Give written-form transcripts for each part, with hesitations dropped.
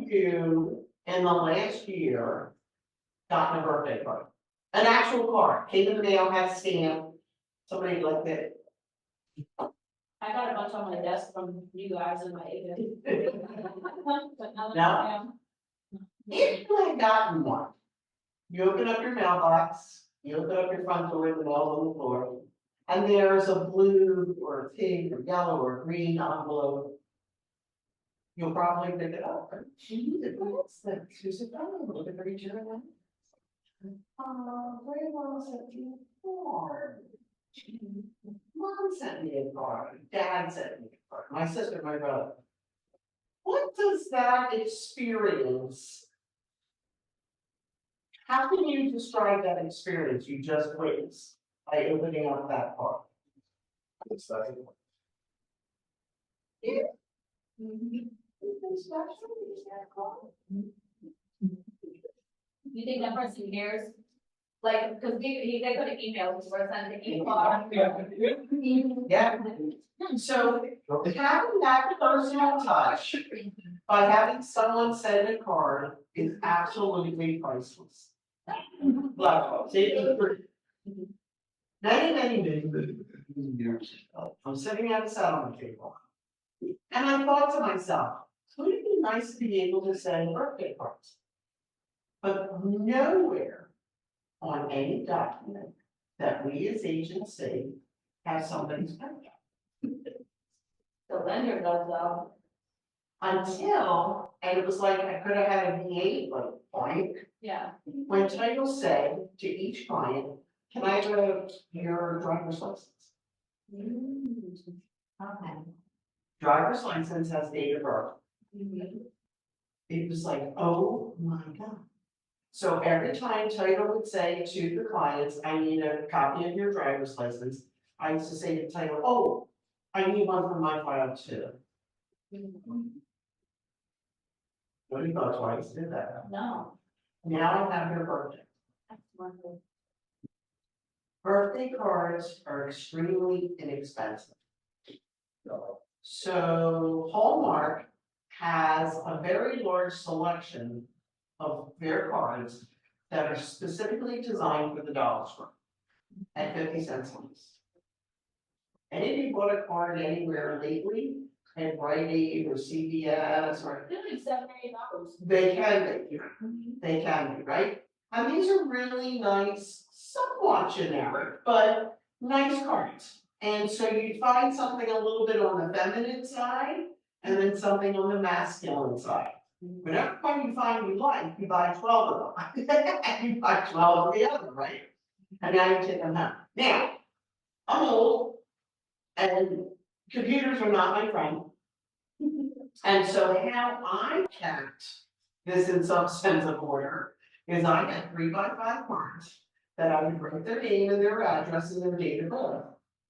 of you in the last year gotten a birthday card? An actual card, came in the mail, had a stamp, somebody liked it. I got a bunch on my desk from you guys in my email. But none of No. them. If you had gotten one, you open up your mailbox, you open up your front door, the mail's on the floor, and there's a blue or a pink or yellow or green envelope. You'll probably pick it up. What's that? Who's it from? Look at each other. Very well sent you a card. Mom sent me a card. Dad sent me a card. My sister, my brother. What does that experience? How can you describe that experience you just witnessed by opening up that card? Exciting. Yeah. Anything special? Is that card? You think that person cares? Like, because they could have emailed us or sent an email. Yeah. So having that personal touch by having someone send a card is absolutely priceless. Love it. Many years ago, I'm sitting at a settlement table, and I thought to myself, would it be nice to be able to send birthday cards? But nowhere on any document that we as agents see have somebody's birthday. The lender does though. Until, and it was like I could have had a V8 like blank, Yeah. when title said to each client, can I have your driver's license? Okay. Driver's license has date of birth. It was like, oh my God. So every time title would say to the clients, I need a copy of your driver's license, I used to say to title, oh, I need one for my file too. Nobody thought twice, did that. No. Now I have your birthday. That's wonderful. Birthday cards are extremely inexpensive. So Hallmark has a very large selection of their cards that are specifically designed for the dollar store at 50 cents a piece. And if you bought a card anywhere lately, at Rite Aid or CVS or They're like $7 or $8. they can be, they can be, right? And these are really nice, somewhat generic, but nice cards. And so you find something a little bit on the feminine side and then something on the masculine side. Whatever one you find you like, you buy 12 of them. And you buy 12 of the other, right? And now you take them home. Now, I'm old and computers are not my friend. And so how I kept this in some sense of order is I had 3x5 cards that I would write their name and their address and their date of birth.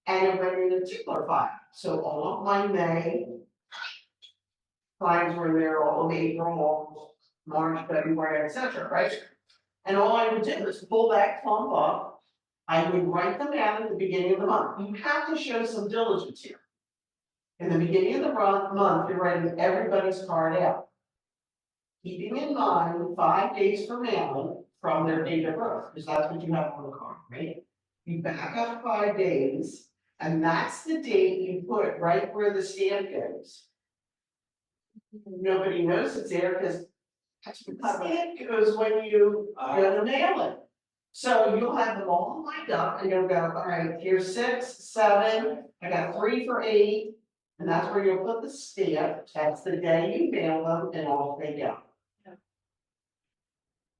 And it went in a tickler file. So all of my May clients were there, all of April, March, February, etc., right? And all I would do is pull that clump up. I would write them out at the beginning of the month. You have to show some diligence here. In the beginning of the month, you're writing everybody's card out. Keeping in mind 5 days from mailing from their date of birth, because that's what you have on the card, right? You back up 5 days, and that's the date you put right where the stamp goes. Nobody knows it's there because the stamp goes when you go to mail it. So you'll have them all lined up and you'll go, all right, here's 6, 7, I got 3 for 8, and that's where you'll put the stamp. That's the day you mail them and off they go.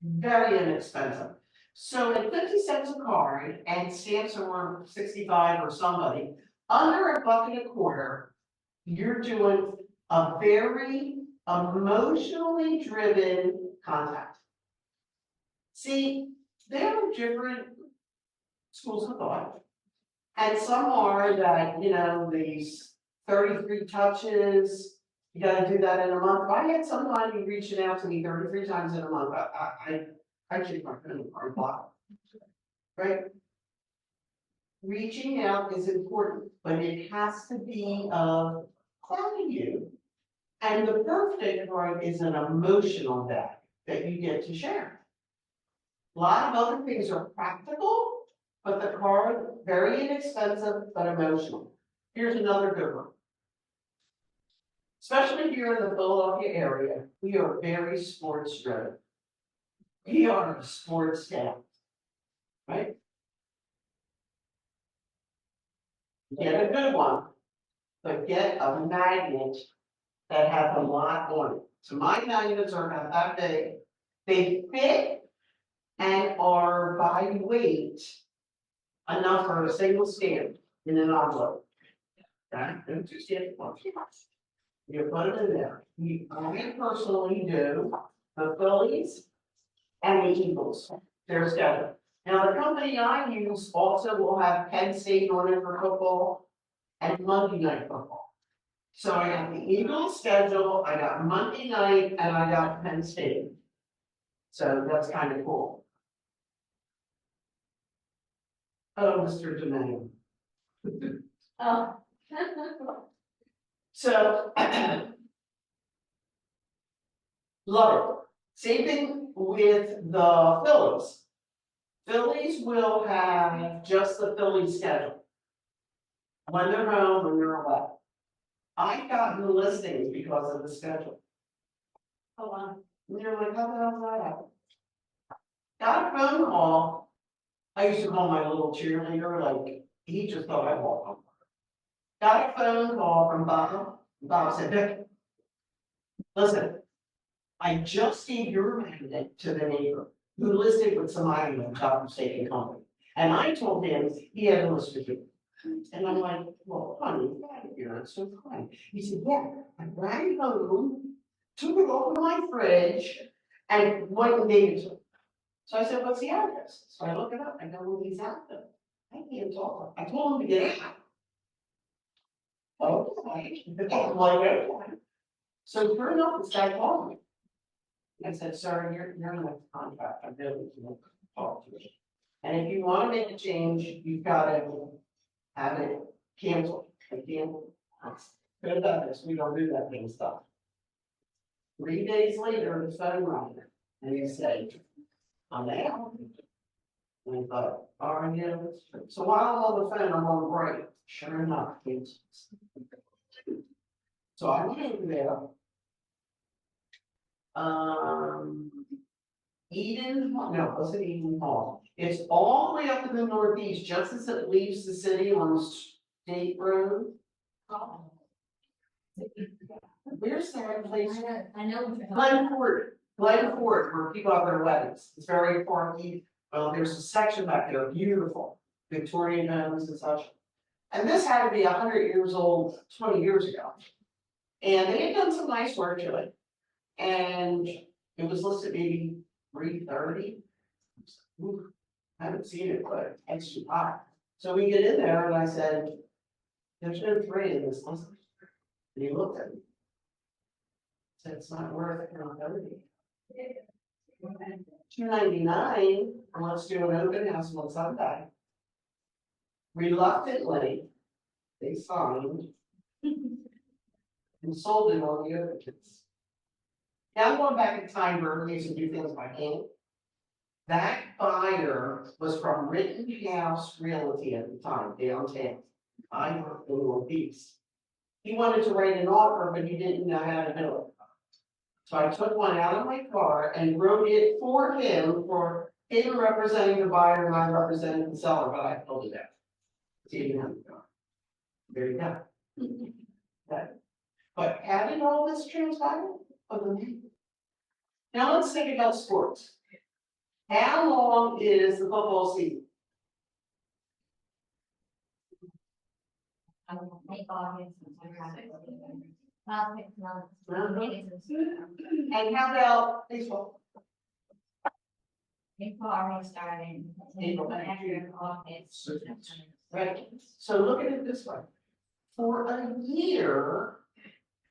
Very inexpensive. So at 50 cents a card and stamps are 65 or somebody, under $1.25, you're doing a very emotionally driven contact. See, there are different schools of thought. And some are that, you know, these 33 touches, you gotta do that in a month. If I had somebody reaching out to me 33 times in a month, I kick my phone or block. Right? Reaching out is important, but it has to be of value And the birthday card is an emotional day that you get to share. A lot of other things are practical, but the card, very inexpensive, but emotional. Here's another good one. Especially here in the Philadelphia area, we are very sports driven. We are a sports town, right? Get a good one, but get a magnet that has a lot on it. So my magnets are about that big. They fit and are by weight enough for a single stamp in an envelope. Okay, and two stamps, one stamp. You put it in there. I personally do the Phillies and the Eagles, their schedule. Now, the company I use also will have Penn State on it for football and Monday night football. So I got the Eagles schedule, I got Monday night, and I got Penn State. So that's kind of cool. Oh, Mr. Domingue. Oh. So, love it. Same thing with the Phillies. Phillies will have just the Phillies schedule. When they're home, when they're away. I've gotten the listings because of the schedule. Oh, wow. And you're like, how the hell did that happen? Got a phone call. I used to call my little cheerleader, like, he just thought I walked home. Got a phone call from Bob. Bob said, Vicki, listen, I just gave your magnet to the neighbor who listed with some island job mistaken company. And I told him he had a list with you. And I'm like, well, honey, you're not so kind. He said, yeah, I ran it home, took it off of my fridge, and went and gave it to him. So I said, what's the address? So I look it up, I go, well, he's out there. I can't talk. I told him to get out. Oh, okay. I'm like, okay. So sure enough, this guy called me. I said, sir, you're in a contract, I really can't talk to you. And if you wanna make a change, you've gotta have it canceled. I can't, good about this, we don't do that kind of stuff. 3 days later, the phone rang, and he said, I'm out. And I thought, oh, yeah, that's true. So while I'm on the phone, I'm on break, sure enough, it's. So I went over there. Eden, no, it wasn't Eden Hall. It's all the way up in the northeast, just as it leaves the city on State Road. Oh. Where's that place? I know. Glen Ford, where people have their weddings. It's very parky. There's a section back there, beautiful, Victorian homes and such. And this had to be 100 years old, 20 years ago. And they had done some nice work to it. And it was listed maybe 330. Ooh, I haven't seen it, but it's too high. So we get in there and I said, there's no 3 in this list. And he looked at me. Said, it's not worth it, you're not $30. $299, and let's do an open house on Sunday. Reluctantly, they signed and sold it on the open house. Now I'm going back in time where we used to do things by hand. That buyer was from Rittenhouse Realty at the time, downtown. I worked in Northeast. He wanted to write an offer, but he didn't know how to do it. So I took one out of my car and wrote it for him representing the buyer and I represented the seller, but I told you that. So you didn't have the car. There you go. Okay. But how did all this transpire? Now let's think about sports. How long is the football season? And how about baseball? People already started. April. After August. Right, so look at it this way. For a year,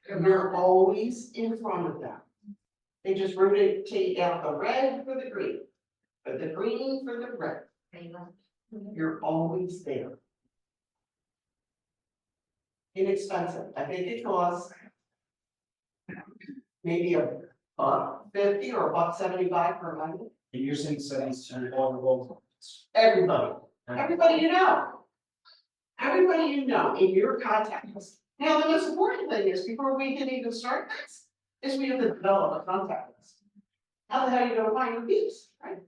you're always in front of them. They just rotate out the red for the green, but the green for the red. You're always there. Inexpensive. I think it costs maybe a $1.50 or $1.75 per amendment. And you're saying settings to all the roles. Everybody you know. Everybody you know in your contact list. Now, the most important thing is, before we can even start this, is we have to develop a contact list. How the hell are you gonna find your peeps, right?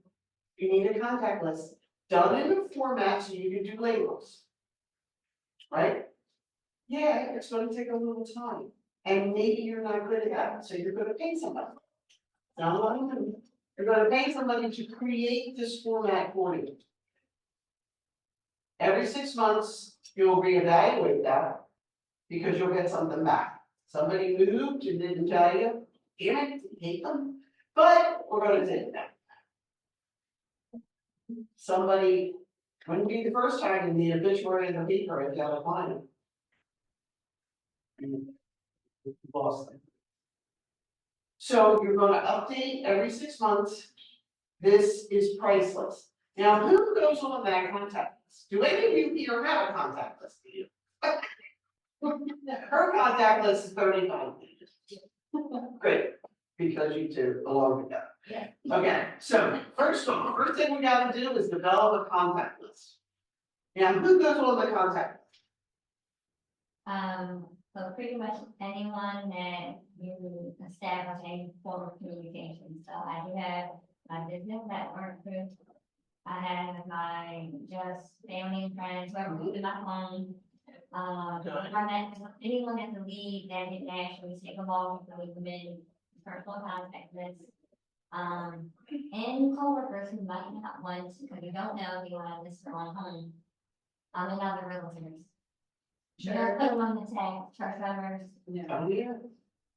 You need a contact list done in a format so you can do labels. Right? Yeah, it's gonna take a little time, and maybe you're not good at that, so you're gonna pay somebody. Now, what I'm doing, you're gonna pay somebody to create this format for you. Every 6 months, you'll reevaluate that, because you'll get something back. Somebody moved and didn't tell you, damn it, hate them, but we're gonna take that. Somebody, wouldn't be the first time in the obituary in the paper if you had a client. Lost them. So you're gonna update every 6 months. This is priceless. Now, who goes on that contact list? Do any of you here have a contact list? Her contact list is 35 pages. Great, because you two belong together. Yeah. Okay, so first thing we gotta do is develop a contact list. Now, who goes on the contact list? So pretty much anyone that you establish any form of communication. So I do have my business network group. I have my just family and friends, whoever in my home. Anyone that's a lead that didn't actually take a long to leave them in personal contact list. And coworkers who might not want, because you don't know if you want to list their own home. And other realtors. You don't put them on the tag, church members. Oh, yeah.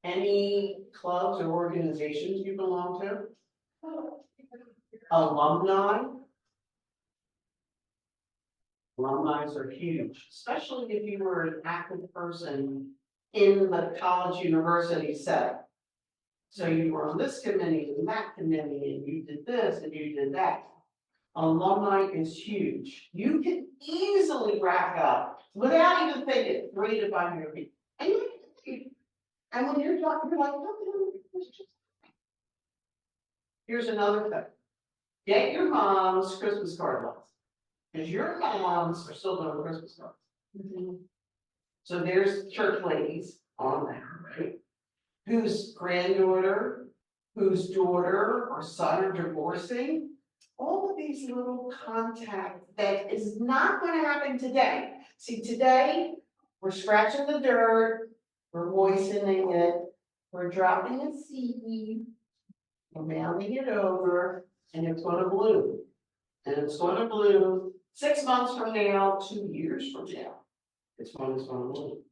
Any clubs or organizations you belong to? Alumni? Alumni are huge, especially if you were an active person in the college university setting. So you were on this committee and that committee, and you did this and you did that. Alumni is huge. You can easily rack up, without even thinking, 3 to 500 people. And when you're talking, you're like, oh, here's another thing. Get your mom's Christmas card list. Because your moms are still doing Christmas cards. So there's church ladies on there, right? Whose granddaughter, whose daughter or son are divorcing. All of these little contacts that is not gonna happen today. See, today, we're scratching the dirt, we're moistening it, we're dropping a seed, we're mailing it over, and it's gonna bloom. And it's gonna bloom 6 months from now, 2 years from now. It's when it's gonna bloom.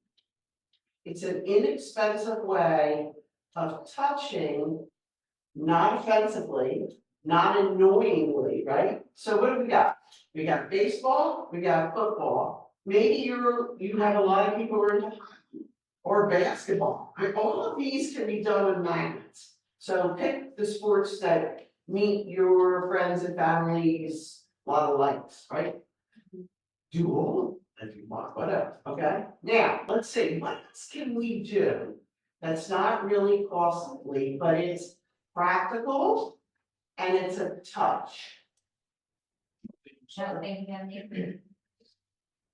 It's an inexpensive way of touching, not offensively, not annoyingly, right? So what do we got? We got baseball, we got football. Maybe you have a lot of people who are into hockey or basketball. All of these can be done with magnets. So pick the sports that meet your friends and families, a lot of likes, right? Do all if you want, whatever, okay? Now, let's see, what else can we do that's not really costly, but it's practical and it's a touch? So they can get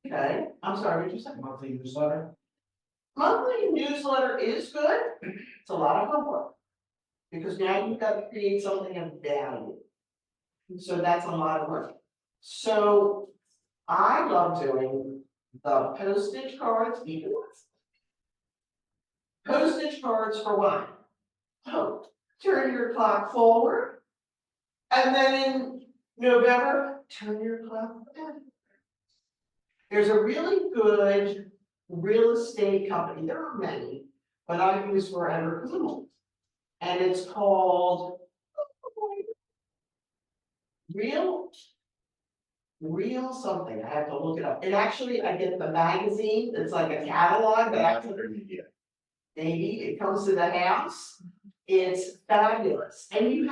Okay, I'm sorry, what did you say? Monthly newsletter. Monthly newsletter is good, it's a lot of homework. Because now you've got to create something of value. So that's a lot of work. So I love doing the postage cards, even less. Postage cards for what? Oh, turn your clock forward. And then in November, turn your clock back. There's a really good real estate company, there are many, but I use Forever Criminal. And it's called Real something, I have to look it up. And actually, I get the magazine, it's like a catalog that actually, maybe it comes to the house. It's fabulous. And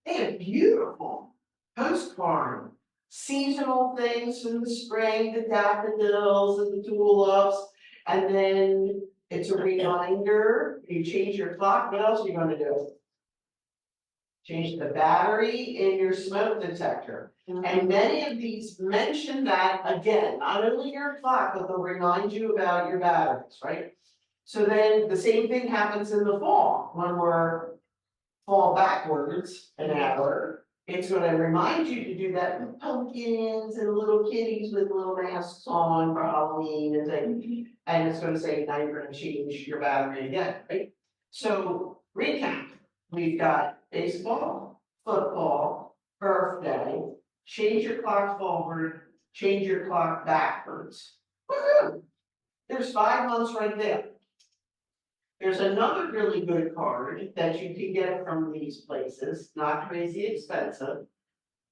they have beautiful postcard, seasonal things from the spring, the daffodils and the tulips. And then It's a reminder, you change your clock, what else are you gonna do? Change the battery in your smoke detector. And many of these mention that, again, not only your clock, but they'll remind you about your batteries, right? So then the same thing happens in the fall, when we're fall backwards an hour. It's gonna remind you to do that with pumpkins and little kitties with little masks on for Halloween and things. And it's gonna say, now you're gonna change your battery again, right? So recap, we've got baseball, football, birthday, change your clock forward, change your clock backwards. Woo-hoo! There's 5 months right there. There's another really good card that you can get from these places, not crazy expensive,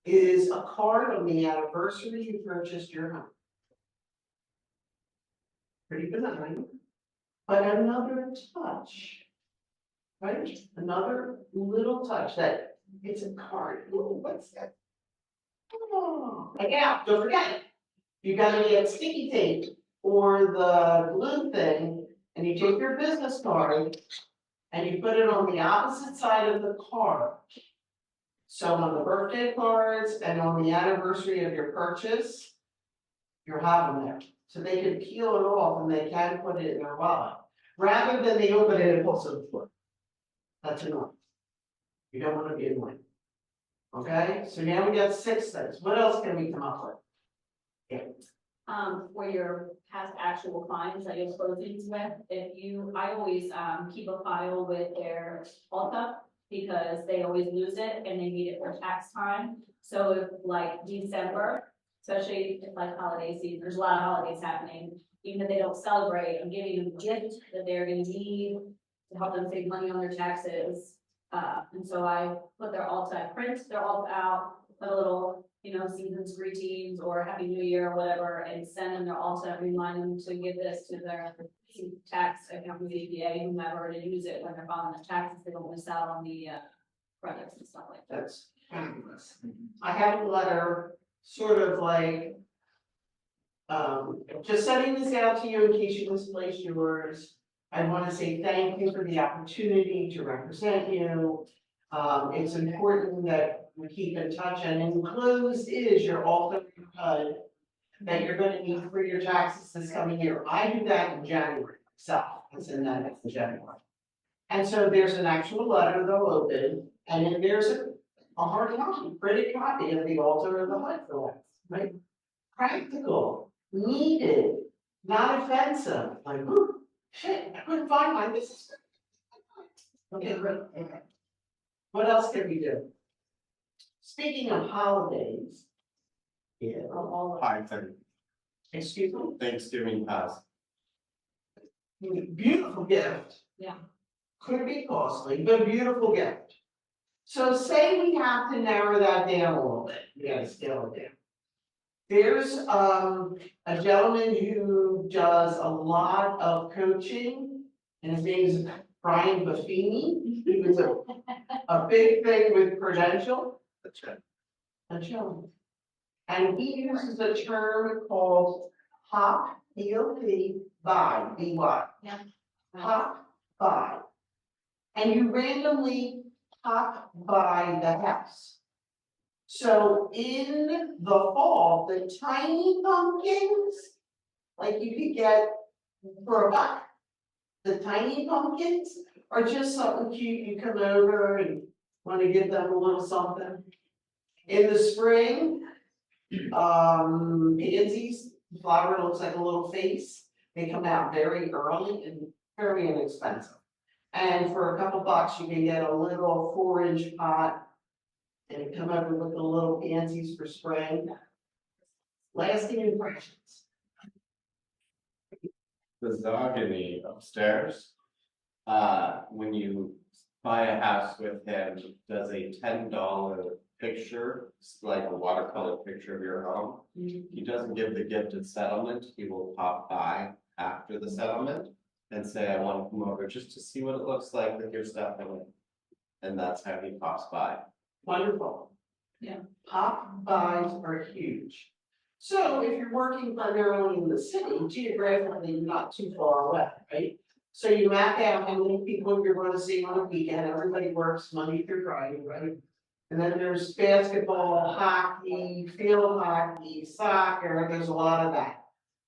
is a card on the anniversary you purchased your home. Pretty benign, but another touch, right? Another little touch that it's a card. Ooh, what's that? Oh, and yeah, don't forget, you gotta get sticky tape or the glue thing, and you take your business card and you put it on the opposite side of the card. So on the birthday cards and on the anniversary of your purchase, you'll have them there. So they can peel it off and they can put it in their wallet, rather than they open it and pull some foot. That's annoying. You don't wanna be annoying. Okay, so now we got 6 things. What else can we come up with? For your past actual clients that you're closings with, I always, keep a file with their Ulta, because they always lose it and they need it for tax time. So if like December, especially if like holiday season, there's a lot of holidays happening, even if they don't celebrate, I'm giving them a gift that they're gonna need to help them save money on their taxes. And so I put their Ulta, I print their Ulta out, put a little, season's greetings or Happy New Year or whatever, and send them their Ulta and remind them to give this to their tax account, EPA, whomever, to use it when they're filing their taxes, they don't miss out on the credits and stuff like that. That's fabulous. I have a letter, sort of like, just sending this out to you in case you misplaced yours. I wanna say thank you for the opportunity to represent you. It's important that we keep in touch, and enclosed is your alternate HUD that you're gonna need for your taxes this coming year. I do that in January myself, it's in that in January. And so there's an actual letter they'll open, and then there's a hard copy, printed copy of the altar of the HUD for that, right? Practical, needed, not offensive, like, ooh, shit, I couldn't find mine, this is. Okay, great. Okay. What else can we do? Speaking of holidays. Yeah. Excuse me? Thanksgiving pass. Beautiful gift. Yeah. Could be costly, but beautiful gift. So say we have to narrow that down a little bit, we gotta scale it down. There's a gentleman who does a lot of coaching, and his name is Brian Buffini. He was a big thing with Prudential. That's right. A gentleman. And he uses a term called hop, P-O-P, buy, B-Y. Yeah. Hop, buy. And you randomly hop by the house. So in the fall, the tiny pumpkins, like you could get for $1. The tiny pumpkins are just something cute, you come over and wanna give them a little something. In the spring, pansies, the flower looks like a little face. They come out very early and very inexpensive. And for a couple bucks, you can get a little 4-inch pot and come over with the little pansies for spring. Lasting impressions. The Zogany upstairs, when you buy a house with him, does a $10 picture, it's like a watercolor picture of your home. He doesn't give the gift at settlement, he will pop by after the settlement and say, I want to come over just to see what it looks like with your stuff in it. And that's how he pops by. Wonderful. Yeah. Pop buys are huge. So if you're working primarily in the city, geographically, you're not too far away, right? So you map out how many people you're gonna see on a weekend, everybody works Monday through Friday, right? And then there's basketball, hockey, field hockey, soccer, there's a lot of that.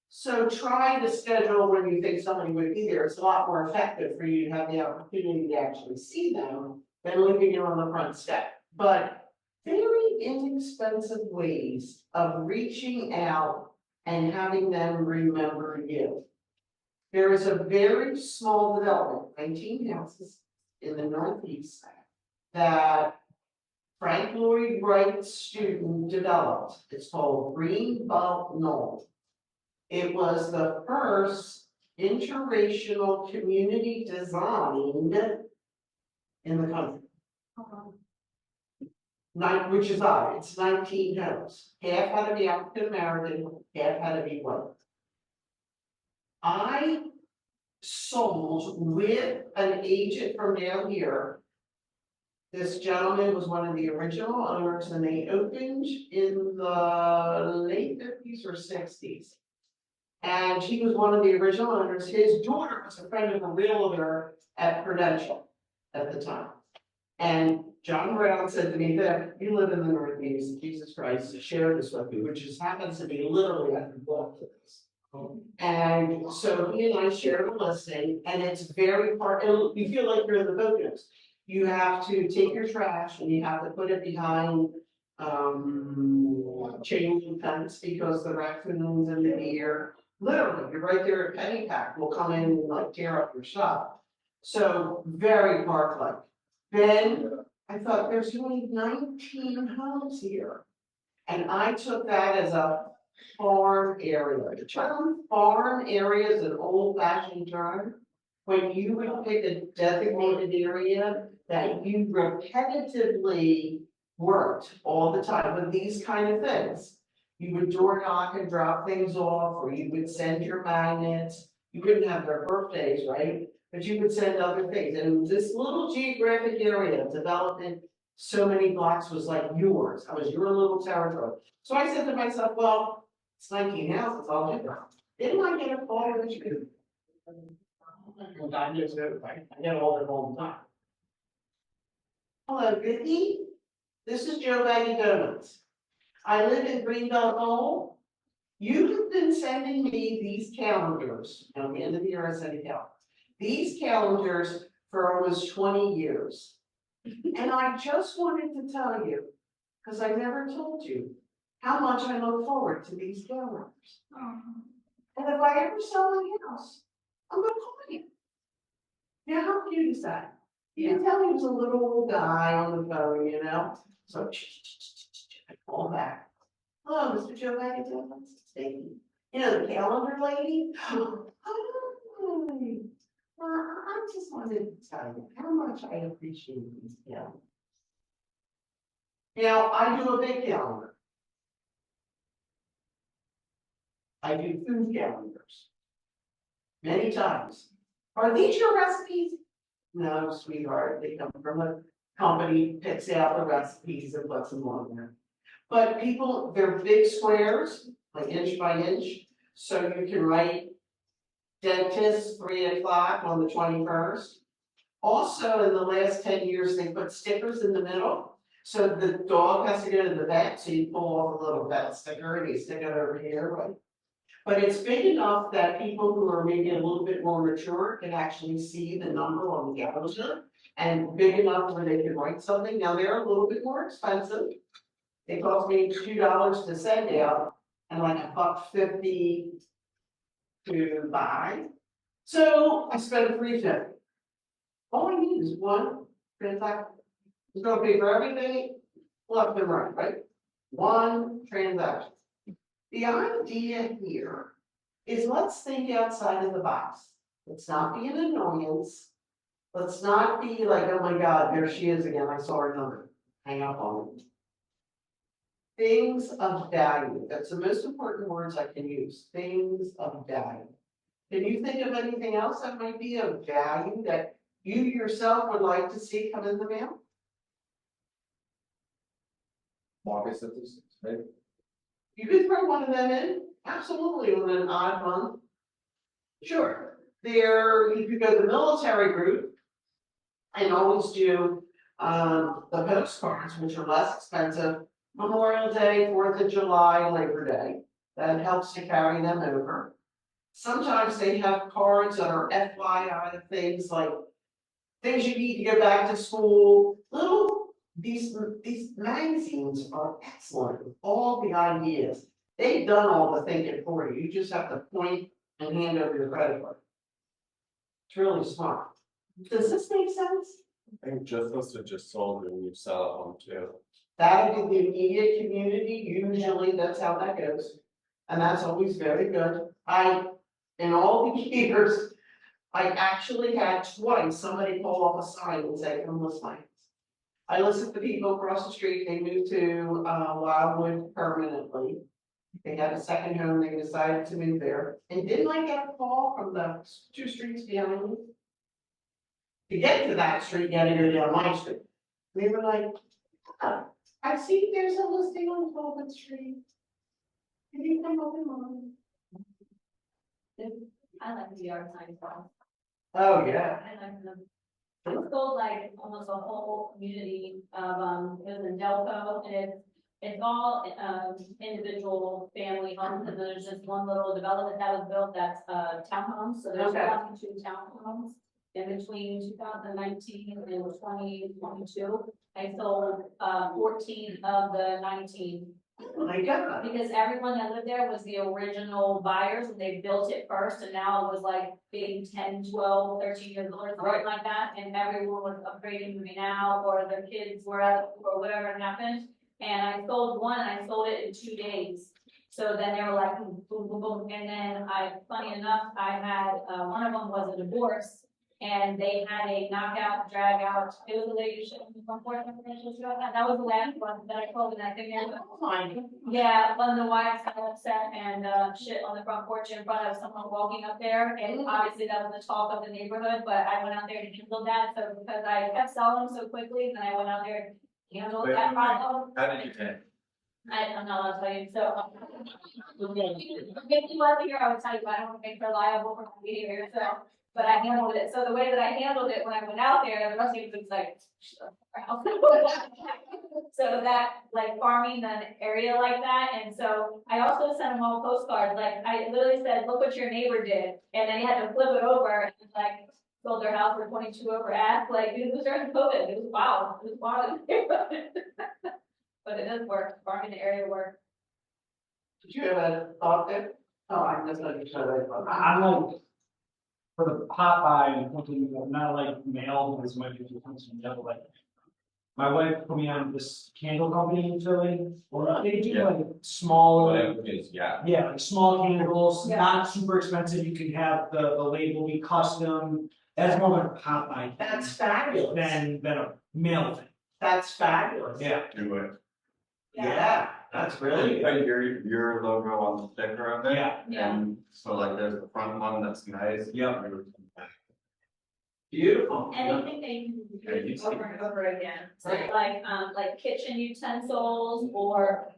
So try to schedule when you think somebody would be there, it's a lot more effective for you to have the opportunity to actually see them than leaving it on the front step. But very inexpensive ways of reaching out and having them remember you. There is a very small development, 19 houses in the Northeast, that Frank Lloyd Wright's student developed. It's called Greenbelt Knoll. It was the first interracial community designed in the country. Which is odd, it's 19 homes, half had to be African American, half had to be white. I sold with an agent from down here. This gentleman was one of the original owners and they opened in the late 50s or 60s. And he was one of the original owners. His daughter was a friend of a realtor at Prudential at the time. And John Brown said to me that you live in the Northeast, Jesus Christ, share this with me, which just happens to be literally at the block of this. And so he and I shared a listing and it's very hard, you feel like you're in the Poconos. You have to take your trash and you have to put it behind chain link fence because the raccoons and the deer, literally, you're right there at Pennypack, will come in and like tear up your shop. So very park-like. Then I thought there's only 19 homes here. And I took that as a farm area. The term farm area is an old-fashioned term. When you would pick a designated area that you repetitively worked all the time with these kind of things. You would door knock and drop things off, or you would send your magnets. You wouldn't have their birthdays, right? But you would send other things. And this little geographic area of development, so many blocks was like yours. I was your little territory. So I said to myself, well, it's 19 houses, I'll do that. Didn't I get a call that you could? I get all of them all the time. Hello, Vicki. This is Joe Baggy Donuts. I live in Greenbelt Knoll. You have been sending me these calendars. At the end of the year, I send a calendar. These calendars for almost 20 years. And I just wanted to tell you, because I never told you, how much I look forward to these calendars. And if I ever sell my house, I'm gonna call you. Now, how cute is that? You can tell he was a little old guy on the phone, you know? So, I call back. Hello, Mr. Joe Bagatelle, Stacy. You know, the calendar lady? Hi. I just wanted to tell you how much I appreciate these calendars. Now, I do a big calendar. I do food calendars. Many times. Are these your recipes? No, sweetheart, they come from a company, picks out the recipes and puts them on there. But people, they're big squares, like inch by inch, so you can write dentist 3 o'clock on the 21st. Also, in the last 10 years, they put stickers in the middle. So the dog has to go to the vet, so you pull off a little vet sticker and you stick it over here, right? But it's big enough that people who are maybe a little bit more mature can actually see the number on the calendar. And big enough where they can write something. Now, they're a little bit more expensive. They cost me $2 to send out and like $1.50 to buy. So I spent $3.50. All I need is one transaction. It's gonna pay for everything left and right, right? One transaction. The idea here is let's think outside of the box. Let's not be an annoyance. Let's not be like, oh my God, there she is again. I saw her number. Hang up on it. Things of value. That's the most important words I can use. Things of value. Can you think of anything else that might be of value that you yourself would like to see come in the mail? Market statistics, right? You could throw one of them in, absolutely, on an odd month. Sure. there, you could go to the military group and always do, the postcards, which are less expensive, Memorial Day, 4th of July, Labor Day. That helps to carry them over. Sometimes they have cards that are FYI things like things you need to go back to school. These magazines are excellent with all the ideas. They've done all the thinking for you. You just have to point and hand over your credit card. It's really smart. Does this make sense? I think just listed just sold and you sell at home too. That would be the immediate community, usually that's how that goes. And that's always very good. In all the years, I actually had twice somebody pull off a sign and say, come list my house. I listened to people across the street, they moved to Wildwood permanently. They had a second home, they decided to move there. And didn't I get a call from the 2 streets behind me? To get to that street, you gotta go down my street. They were like, oh, I see there's a listing on 12th Street. Can you come over, Mom? I like the yard signs. Oh, yeah. I like them. It was sold like almost a whole community of, it was in Delco, and it's all, individual family homes, and there's just one little development that was built that's, townhomes, so there's Okay. 22 townhomes. In between 2019 and 2022, I sold, 14 of the 19. Oh my God. Because everyone that lived there was the original buyers, and they built it first, and now it was like being 10, 12, 13 years old or something like that, and everyone was upgrading, moving out, or their kids were out, or whatever happened. And I sold one, I sold it in 2 days. So then they were like, boom, boom, boom, boom, and then funny enough, I had, one of them was a divorce, and they had a knockout, drag out, it was a lady shit from Fort that was the last one that I told, and I think, yeah, one of the wives got upset and, shit on the front porch in front of someone walking up there, and obviously that was the talk of the neighborhood, but I went out there to handle that, so because I kept selling them so quickly, then I went out there to handle that problem. How did you take? I'm not allowed to tell you, so. If you wasn't here, I would tell you, but I don't want to make her liable for my behavior, so. But I handled it, so the way that I handled it when I went out there, the rest of it was like. So that, like farming an area like that, and so I also sent them all postcards, like I literally said, look what your neighbor did, and then you had to flip it over, and like. Sold their house for 22 over ask, like, it was during COVID, it was wild, it was wild. But it does work, farming the area work. Did you have a thought there? Oh, I misunderstood. I'm like, for the pop by and thinking, not like mail, as much as it comes from the other, like. My wife put me on this candle company in Philly, or they do Yeah. like smaller. Whatever it is, yeah. Yeah, like small candles, Yeah. not super expensive, you can have the label be custom, that's more like a pop by. That's fabulous. Than a mail thing, That's fabulous. yeah. Do it. Yeah, that's really Put good. your logo on the sticker of it. Yeah. Yeah. And so like there's the front one that's nice. Yeah. Beautiful. Anything they can use over and over again, so like kitchen utensils or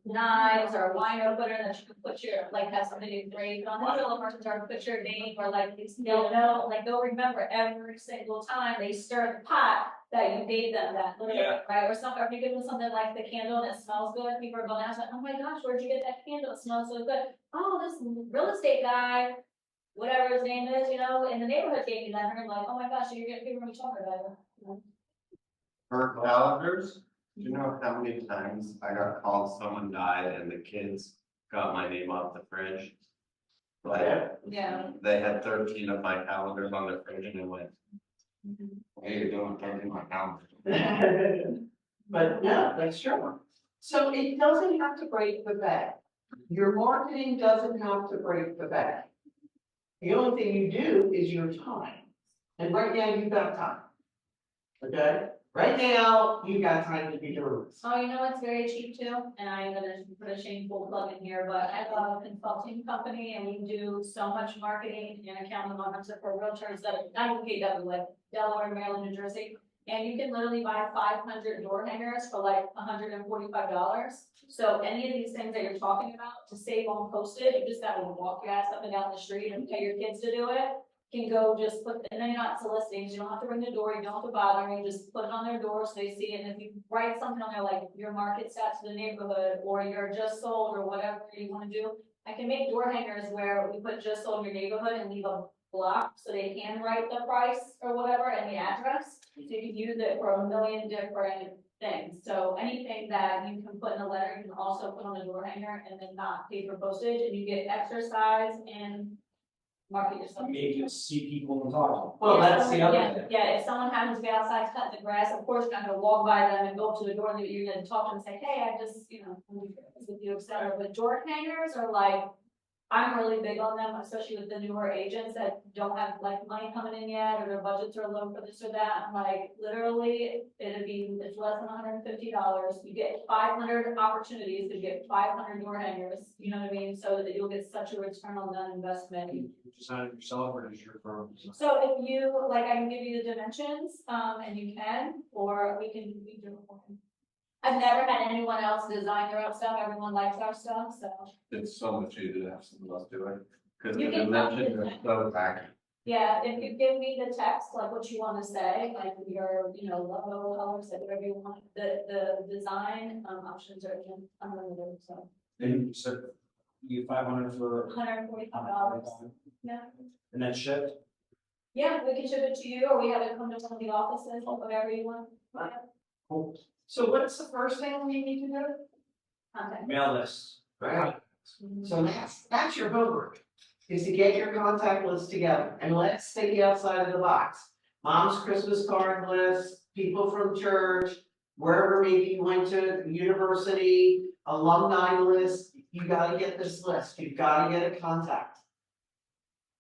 knives or wine opener that you can put your, like have something engraved on it, or put your name, or like they'll know, like they'll remember every single time they stir the pot that you gave them that little, Yeah. right, or something, or if you give them something like the candle and it smells good, people are going out like, oh my gosh, where'd you get that candle, it smells so good, oh, this real estate guy, whatever his name is, you know, in the neighborhood gave me that, and I'm like, oh my gosh, you're gonna be really talking about it. You know? For calendars, do you know how many times I got called someone died and the kids got my name off the fridge? Like, Yeah. they had 13 of my calendars on their fridge and I went, what are you doing, 13 my calendars? But no, that's true. So it doesn't have to break the bank. Your marketing doesn't have to break the bank. The only thing you do is your time. And right now, you've got time. Okay? Right now, you've got time to be doing this. Oh, you know what's very cheap too, and I'm gonna put a shameful plug in here, but I have a consulting company and we do so much marketing and accounting on for realtors that, not even KW, like Delaware, Maryland, New Jersey. And you can literally buy 500 door hangers for like $145. So any of these things that you're talking about, to save on postage, you just gotta walk your ass up and down the street and pay your kids to do it. Can go just put, and then you're not soliciting, you don't have to ring the door, you don't have to bother, you just put it on their door so they see it, and if you write something on there like your market stats to the neighborhood, or you're just sold, or whatever you wanna do. I can make door hangers where we put just sold in your neighborhood and leave a block, so they can write the price or whatever and the address. So you can use it for a million different things, so anything that you can put in a letter, you can also put on a door hanger and then not pay for postage, and you get exercise and market yourself. Maybe you'll see people and talk Well, If that's the someone- other thing. Yeah, if someone happens to be outside cutting the grass, of course, you're not gonna walk by them and go up to the door, and you're gonna talk to them and say, hey, I just, I'm with you, et cetera. But door hangers are like, I'm really big on them, especially with the newer agents that don't have like money coming in yet, or their budgets are low for this or that. I'm like, literally, it's less than $150. You get 500 opportunities to get 500 door hangers, you know what I mean? So that you'll get such a return on that investment. You design it yourself or is your firm? So if you, like, I can give you the dimensions, and you can, or we do it for you. I've never had anyone else design their own stuff, everyone likes our stuff, so. It's so much easier to have someone else do it, because the You can dimensions copy are it. so accurate. Yeah, if you give me the text, like what you wanna say, like your, logo, colors, like whatever you want, the design, options are unlimited, so. Then you said you get 500 for. $145, yeah. And that's shipped? Yeah, we can ship it to you, or we have it come to one of the offices, or whatever you want. Cool. So what's the first thing we need to do? Contact. Mail list. Right. So that's your homework, is to get your contact list together, and let's think outside of the box. Mom's Christmas card list, people from church, wherever maybe you went to university, alumni list, you gotta get this list, you've gotta get a contact.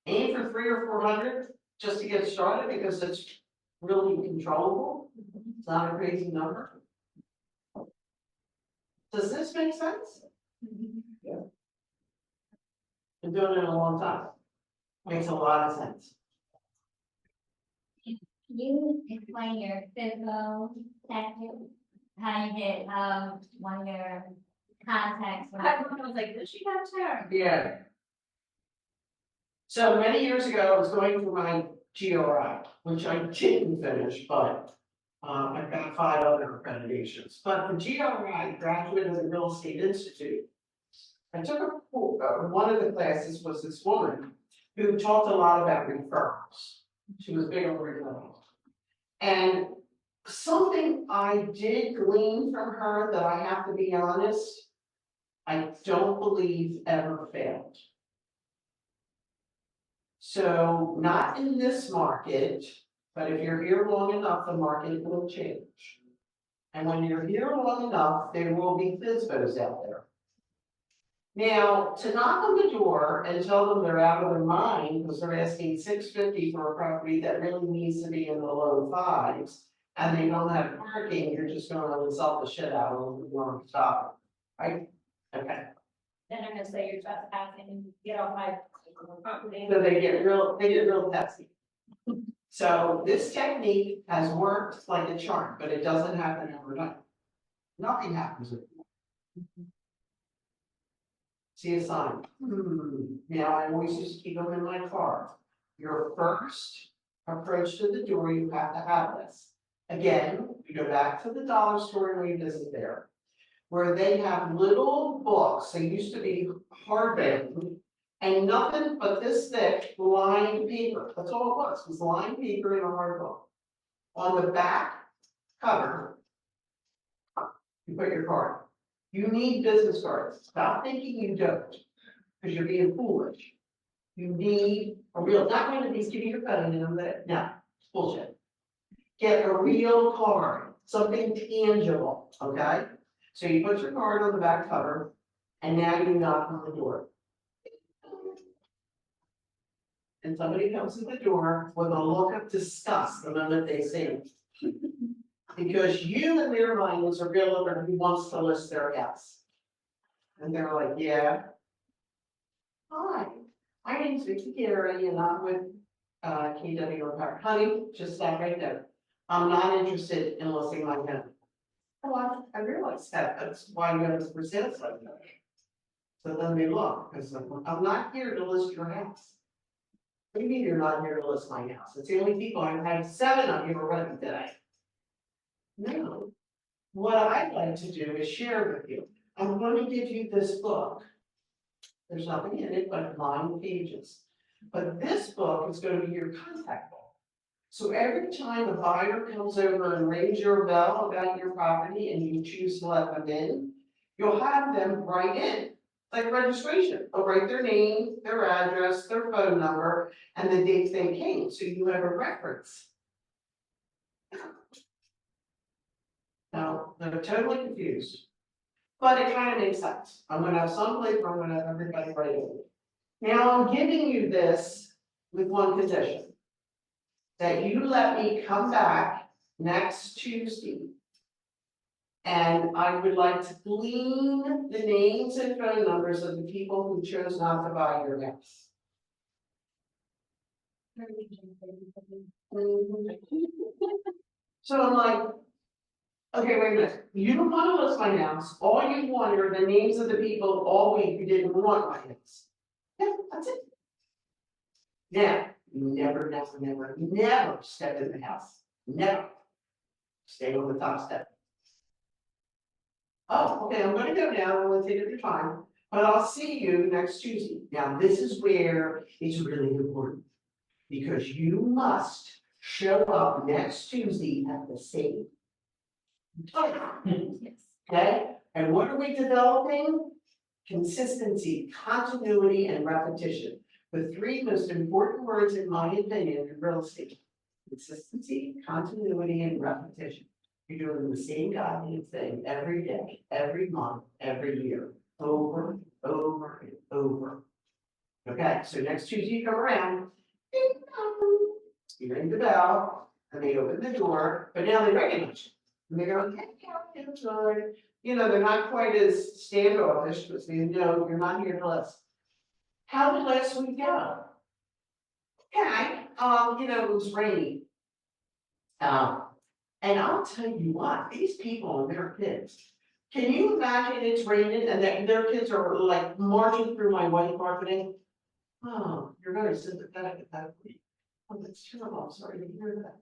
Aim for 300 or 400, just to get started, because it's really controllable, it's not a crazy number. Does this make sense? Been doing it a long time. Makes a lot of sense. Can you explain your physical tactic? How you get, one of your contacts? Everyone was like, does she have term? Yeah. So many years ago, I was going through my GRI, which I didn't finish, but I've got 5 other accreditations. But the GRI, Graduate of the Real Estate Institute, I took one of the classes was this woman who talked a lot about referrals. She was big on referrals. And something I did glean from her that I have to be honest, I don't believe ever failed. So not in this market, but if you're here long enough, the market will change. And when you're here long enough, there will be FSBOs out there. Now, to knock on the door and tell them they're out of their mind because they're asking $650 for a property that really needs to be in the low 5s, and they don't have parking, you're just gonna insult the shit out of them and want to stop it, right? Okay, Then they're gonna say you're trespassing and get off my property. so they get real testy. So this technique has worked like a charm, but it doesn't happen overnight. Nothing happens overnight. See a sign. Now I always used to keep them in my car. Your first approach to the door, you have to have this. Again, we go back to the dollar store and revisit there, where they have little books. They used to be hardbound, and nothing but this thick lined paper. That's all it was lined paper in a hard book. On the back cover, you put your card. You need business cards. Stop thinking you don't, because you're being foolish. You need a real, not one of these, give me your cutting in that, no, it's bullshit. Get a real card, something tangible, okay? So you put your card on the back cover, and now you knock on the door. And somebody comes to the door with a look of disgust the moment they see it. Because you in their mind was a realtor who wants to list their house. And they're like, yeah. Hi, my name's Vicki, and I'm with KW Repair. Honey, just stop right there. I'm not interested in listing my home. Oh, I realize that, that's why you have this for sale sign there. So let me look, because I'm not here to list your house. What do you mean you're not here to list my house? It's the only people, I've had 7 of you already today. No, what I'd like to do is share with you. I'm going to give you this book. There's nothing in it but 9 pages. But this book is going to be your contact book. So every time a buyer comes over and rings your bell about your property and you choose to let them in, you'll have them write in, like registration. They'll write their name, their address, their phone number, and the date they came, so you have a reference. Now, they're totally confused, but it kind of makes sense. I'm gonna have some place where I'm gonna have everybody write in. Now, I'm giving you this with one condition. That you let me come back next Tuesday. And I would like to glean the names and phone numbers of the people who chose not to buy your house. So I'm like, okay, wait a minute, you don't want to list my house, all you want are the names of the people all week who didn't want my house. Yeah, that's it. Now, never step in the house, never. Stay on the top step. Oh, okay, I'm gonna go now, I'm gonna take your time, but I'll see you next Tuesday. Now, this is where it's really important. Because you must show up next Tuesday at the same time. Okay, and what are we developing? Consistency, continuity, and repetition. The 3 most important words, in my opinion, in real estate. Consistency, continuity, and repetition. You're doing the same goddamn thing every day, every month, every year, over, over, and over. Okay, so next Tuesday you come around, ding dong, you ring the bell, and they open the door, but now they recognize you. And they go, hey, I'm sorry. You know, they're not quite as standoffish, but they know you're not here to list. How did last week go? Okay, you know, it was rainy. And I'll tell you what, these people and their kids, can you imagine it's raining and that their kids are like marching through my white carpeting? Oh, you're very sympathetic at that point. Oh, that's terrible, I'm sorry to hear that.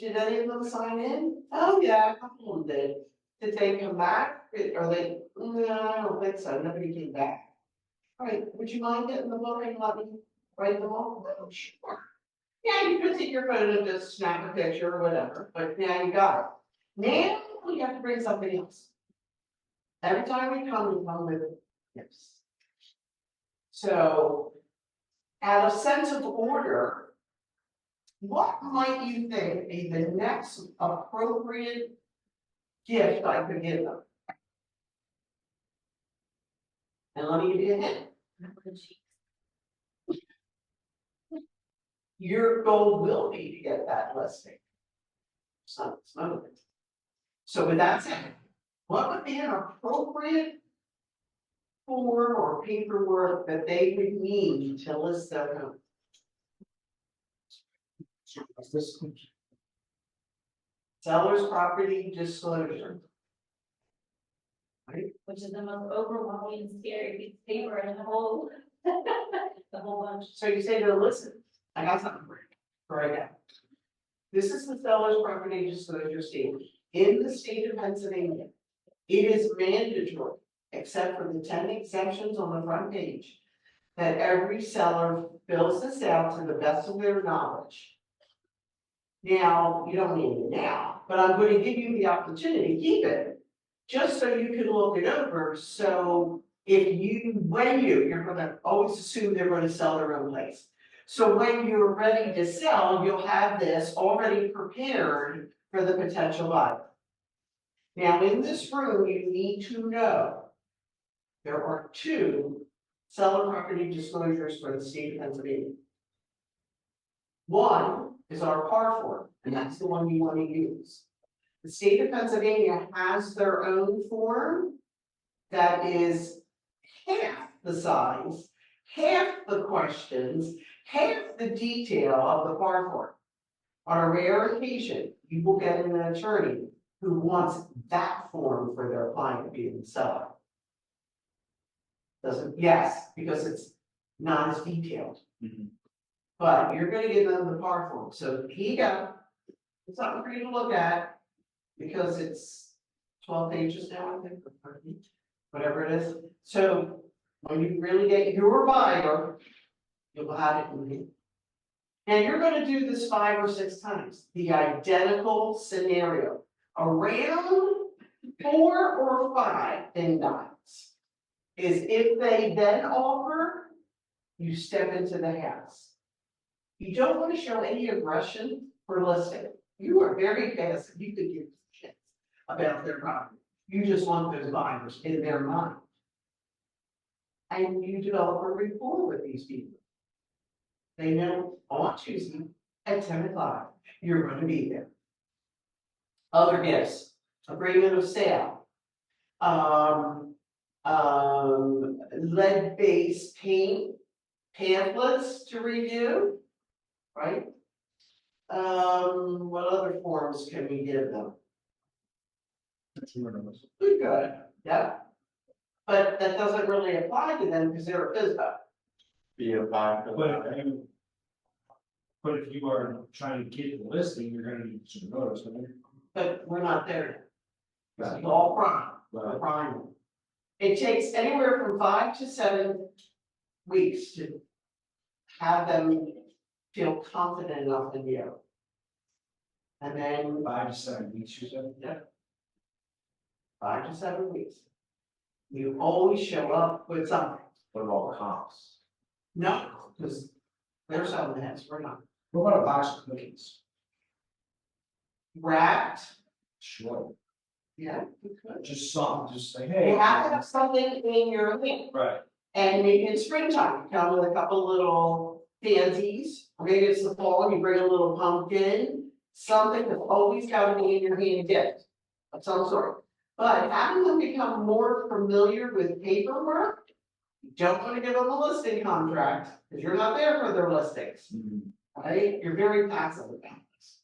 Did any of them sign in? Oh, yeah, a couple of them did. Did they come back? Are they, no, I don't think so, nobody came back. All right, would you mind getting the book and let me write them all? Oh, sure. Yeah, you could take your phone and just snap a picture or whatever, but now you got it. Now we have to bring something else. Every time we come with gifts. So, out of sense of order, what might you think be the next appropriate gift I could give them? And let me give you a hint. Your goal will be to get that listing. So with that said, what would be an appropriate form or paperwork that they would need to list their home? Seller's property disclosure. Right? Which is the most overwhelming and scary piece of paper in the whole, the whole bunch. So you say to listen, I got something for you right now. This is the seller's property disclosure statement. In the state of Pennsylvania, it is mandatory, except for the 10 exemptions on the front page, that every seller fills this out to the best of their knowledge. Now, you don't need it now, but I'm going to give you the opportunity to keep it, just so you can look it over. So you're going to always assume they're going to sell their own place. So when you're ready to sell, you'll have this already prepared for the potential buyer. Now, in this room, you need to know there are 2 seller property disclosures for the state of Pennsylvania. One is our par form, and that's the one you want to use. The state of Pennsylvania has their own form that is half the size, half the questions, half the detail of the par form. On a rare occasion, you will get an attorney who wants that form for their client being the seller. Doesn't, yes, because it's not as detailed. Mhm. But you're gonna give them the par form, so he got something for you to look at, because it's 12 pages now, I think, or 13, whatever it is. So when you really get your buyer, you'll have it in here. And you're gonna do this 5 or 6 times, the identical scenario, around 4 or 5 ding dots. Is if they then offer, you step into the house. You don't want to show any aggression for listing. You are very passive, you could give shit about their property. You just want those buyers in their mind. And you develop a rapport with these people. They know on Tuesday at 10 o'clock, you're going to be there. Other gifts, agreement of sale. Lead-based paint pamphlets to review, right? What other forms can we give them? Good, yeah. But that doesn't really apply to them because they're a FISBO. Be a five for the. But if you are trying to get the listing, you're gonna need some notice, I mean. But we're not there yet. It's all prime, Right. prime. It takes anywhere from 5 to 7 weeks to have them feel confident enough in you. And then 5 to 7 weeks, you said? 5 to 7 weeks. You always show up with something. What about comps? No, because they're selling the house, we're not. What about a box of cookies? Wrapped, Sure. yeah, you could. Just something, just say, hey. You have to have something in your hand. Right. And maybe in springtime, you come with a couple little pansies, or maybe it's the fall, and you bring a little pumpkin, something that's always gotta be in your hand gift of some sort. But having them become more familiar with paperwork, you don't wanna give them a listing contract, because you're not there for their listings, right? You're very passive about this.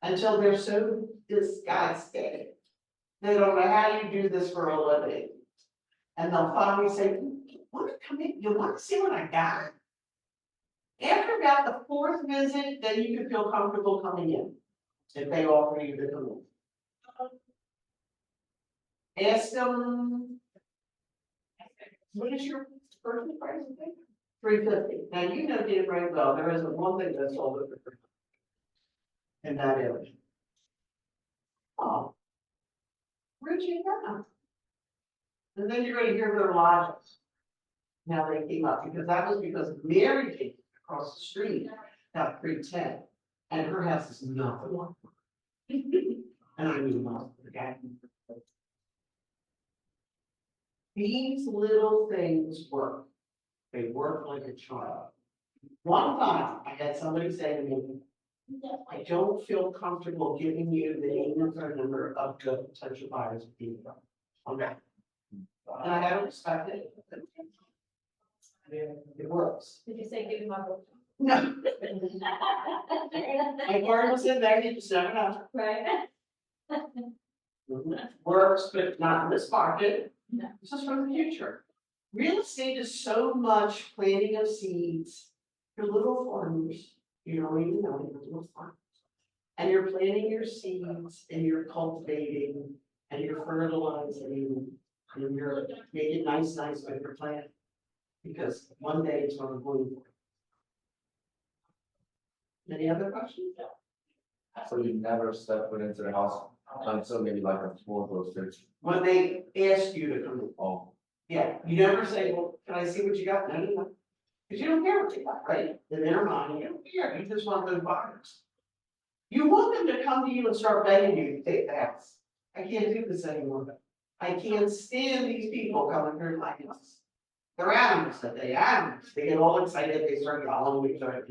Until they're so disgusted, they don't know how you do this for a living. And they'll finally say, you wanna come in, you wanna see what I got? After about the 4th visit, then you can feel comfortable coming in, if they offer you to come in. Ask them, what is your first price, I think? $350. Now, you know Dave very well, there isn't one thing that's sold over $350 in that area. Oh. Where'd you go? And then you're gonna hear their logics. Now they came up, because that was because Mary Jane across the street got 310, and her house is nothing like that. And I mean, not forget. These little things work. They work like a charm. One time, I had somebody say to me, I don't feel comfortable giving you the name and phone number of good potential buyers. Okay. And I gotta respect it. It works. Did you say give him a? No. My word was in there, you just never know. Right? Works, but not in this market. No. This is for the future. Real estate is so much planting of seeds. Your little farmers, you don't even know your little farmers. And you're planting your seeds and you're cultivating and you're fertilizing and you're making nice with your plant. Because one day it's gonna bloom. Any other questions? So you never step foot into the house until maybe like a 4 goes through. When they ask you to come in. Oh, Yeah, you never say, well, can I see what you got? No. Because you don't care what you got, right? In their mind, you don't care, you just want those buyers. You want them to come to you and start begging you to take the house. I can't do this anymore. I can't stand these people coming through my house. They're animals, they get all excited, they start yelling at each other.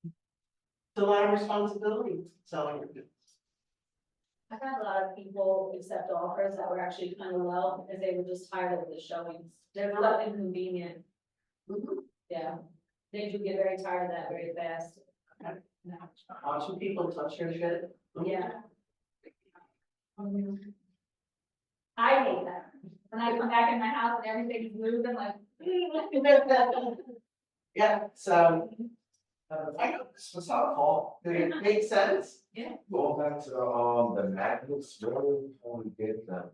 It's a lot of responsibility selling your business. I've had a lot of people accept offers that were actually kind of low because they were just tired of the showings. They're not inconvenient. Mhm. Yeah, they do get very tired of that very fast. Watching people touch your shit. Yeah. I hate that. When I come back in my house and everything's moved, I'm like. Yeah, so. I know this was helpful. Did it make sense? Going back to the magnets, where do we get them?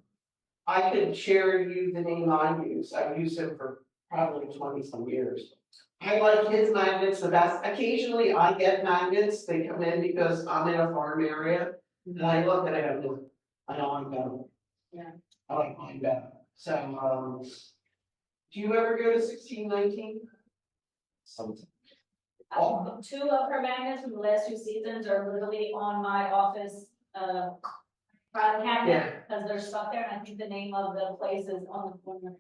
I could share you the name I use. I've used him for probably 20-some years. I like his magnets the best. Occasionally I get magnets. They come in because I'm in a farm area. And I look at it, and I don't like them. Yeah. I like mine better. So, do you ever go to 1619? Sometimes. Two of her magnets from the last 2 seasons are literally on my office, filing cabinet, because they're stuck there, and I think the name of the place is on the corner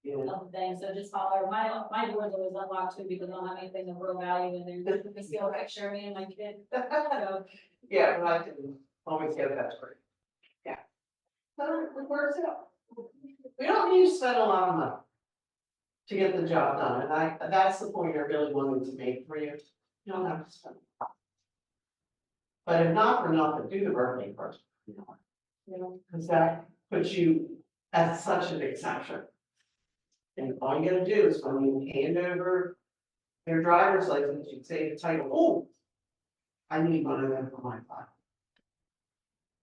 Yeah. of the thing, so just holler, my door's always unlocked too, because I don't have anything of real value in there, just see a picture of me and my kid, so. Yeah, but I can always get that straight. Yeah. So it works out. We don't need to spend a lot of money to get the job done, and that's the point I really wanted to make for you. You don't have to spend. But if not for nothing, do the birthday first. You know, because that puts you as such an exception. And all you gotta do is when you hand over your driver's license, you say the title, oh, I need one of them for my file.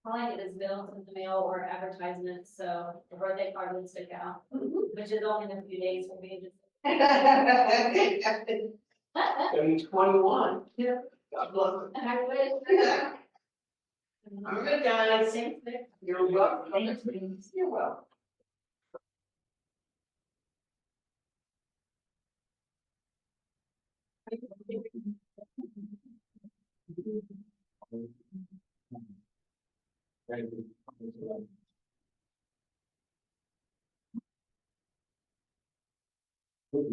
All I get is bills in the mail or advertisements, so the birthday card would stick out, which is only in a few days for me, just. So he's 21. Yeah. God bless him. I wish. All right, guys. You're welcome. Thanks. You're welcome.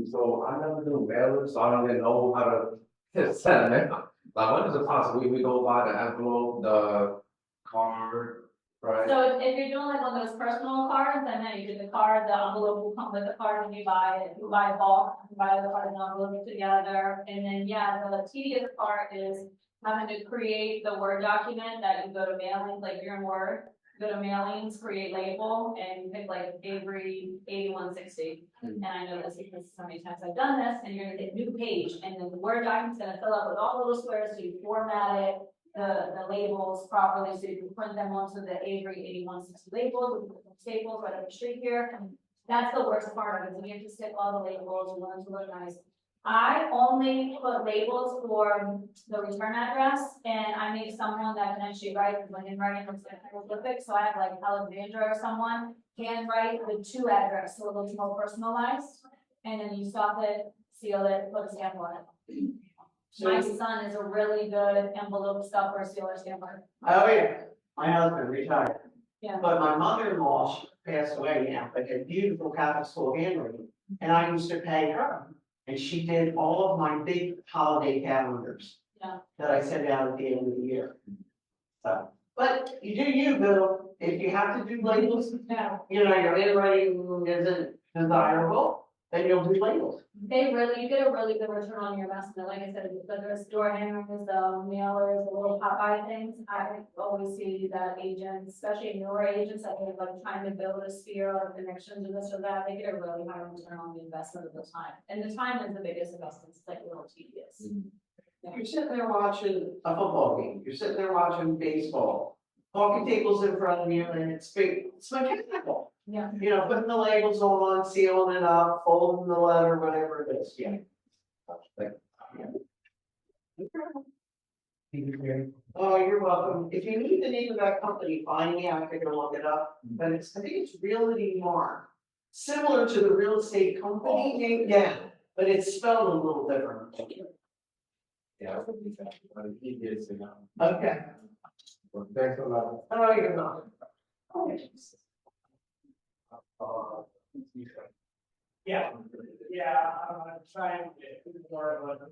So I never do mailers, so I don't even know how to send them. Like, when is it possible we go buy the envelope, the card, right? So if you're doing like one of those personal cards, I know you do the card, the envelope will come with the card when you buy it, you buy a bulk, you buy the card and envelope together, and then, yeah, the tedious part is having to create the Word document that you go to mailings, like you're in Word, go to mailings, create label, and you pick like Avery 8160. And I know this because so many times I've done this, and you're gonna get new page, and then the Word document's gonna fill up with all the little squares, so you format it, the labels properly, so you can print them onto the Avery 8160 labels, we put some staples right up the street here. That's the worst part of it, is we have to stick all the labels, we want it to look nice. I only put labels for the return address, and I make someone that can actually write, because my handwriting looks like hieroglyphic, so I have like Alexandra or someone can write the to address, so it looks more personalized. And then you stop it, seal it, put a stamp on it. My son is a really good envelope stuffer, sealer, stamper. Oh, yeah. My husband retired. Yeah. But my mother-in-law, she passed away now, but had beautiful Catholic school handwriting. And I used to pay her. And she did all of my big holiday calendars. Yeah. That I send out at the end of the year. So, but you do you, Bill. If you have to do labels, Yeah. you know, your handwriting isn't desirable, then you'll do labels. You get a really good return on your investment, like I said, whether it's door hangers, the mailers, the little Popeye things, I always see that agents, especially newer agents, that are like trying to build a sphere of connections and this or that, they get a really high return on the investment of the time, and the time is the biggest investment, it's like a little tedious. You're sitting there watching a football game, you're sitting there watching baseball, coffee tables in front of you, and it's big, it's mechanical. Yeah. You know, putting the labels on, sealing it up, folding the letter, whatever it is, yeah. Oh, you're welcome. If you need the name of that company, find me, I can go look it up, but I think it's Realty Mark. Similar to the real estate company name, yeah, but it's spelled a little different. Yeah, he is, you know. Okay. Well, thanks a lot. Oh, you're welcome. Yeah, I'm trying to get more of a